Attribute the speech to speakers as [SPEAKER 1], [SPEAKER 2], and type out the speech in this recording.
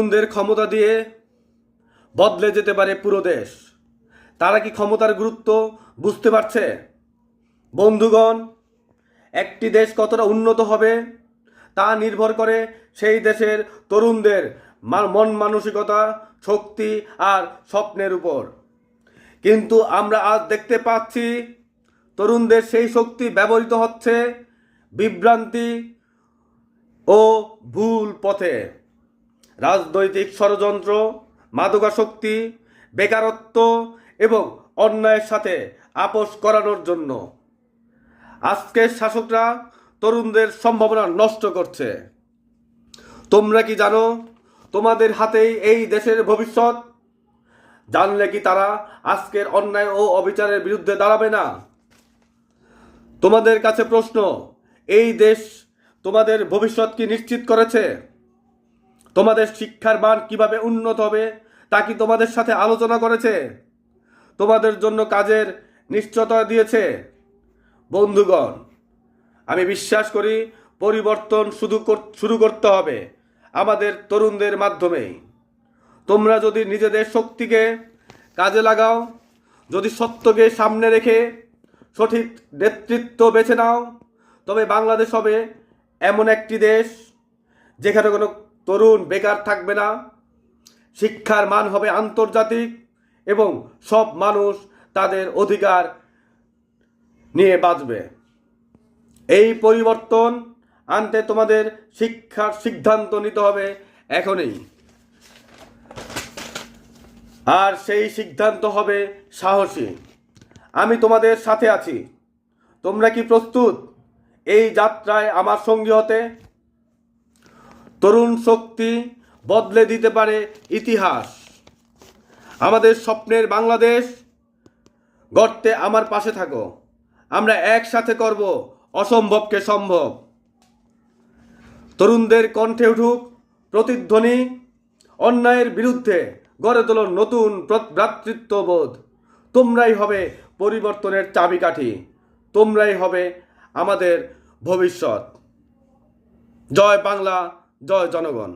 [SPEAKER 1] তরুণদের ক্ষমতা দিয়ে বদলে যেতে পারে পুরো দেশ। তারা কি ক্ষমতার গুরুত্ব বুঝতে পারছে? বন্ধুগণ, একটি দেশ কতটা উন্নত হবে তা নির্ভর করে সেই দেশের তরুণদের মন মানসিকতা, শক্তি আর স্বপ্নের উপর। কিন্তু আমরা আজ দেখতে পাচ্ছি তরুণদের সেই শক্তি ব্যবহৃত হচ্ছে বিভ্রান্তি ও ভুল পথে। রাজনৈতিক ষড়যন্ত্র, মাদকাসক্তি, বেকারত্ব এবং অন্যায়ের সাথে আপোষ করানোর জন্য আজকের শাসকরা তরুণদের সম্ভাবনা নষ্ট করছে। তোমরা কি জানো তোমাদের হাতেই এই দেশের ভবিষ্যৎ? জানলে কি তারা আজকের অন্যায় ও অবিচারের বিরুদ্ধে দাঁড়াবে না? তোমাদের কাছে প্রশ্ন, এই দেশ তোমাদের ভবিষ্যৎ কি নিশ্চিত করেছে? তোমাদের শিক্ষার মান কিভাবে উন্নত হবে তা কি তোমাদের সাথে আলোচনা করেছে? তোমাদের জন্য কাজের নিশ্চয়তা দিয়েছে? বন্ধুগণ, আমি বিশ্বাস করি পরিবর্তন শুরু করতে হবে আমাদের তরুণদের মাধ্যমেই। তোমরা যদি নিজেদের শক্তিকে কাজে লাগাও, যদি সত্যকে সামনে রেখে সঠিক নেতৃত্ব বেছে নাও, তবে বাংলাদেশ হবে এমন একটি দেশ যেখানে কোনো তরুণ বেকার থাকবে না, শিক্ষার মান হবে আন্তর্জাতিক এবং সব মানুষ তাদের অধিকার নিয়ে বাঁচবে। এই পরিবর্তন আনতে তোমাদের শিক্ষার সিদ্ধান্ত নিতে হবে এখনই। আর সেই সিদ্ধান্ত হবে সাহসী। আমি তোমাদের সাথে আছি। তোমরা কি প্রস্তুত এই যাত্রায় আমার সঙ্গী হতে? তরুণ শক্তি বদলে দিতে পারে ইতিহাস। আমাদের স্বপ্নের বাংলাদেশ গড়তে আমার পাশে থাকো। আমরা একসাথে করব অসম্ভবকে সম্ভব। তরুণদের কণ্ঠে উঠুক প্রতিধ্বনি, অন্যায়ের বিরুদ্ধে গড়ে তোলো নতুন ভ্রাতৃত্ববোধ। তোমরাই হবে পরিবর্তনের চাবিকাঠি। তোমরাই হবে আমাদের ভবিষ্যৎ। জয় বাংলা, জয় জনগণ।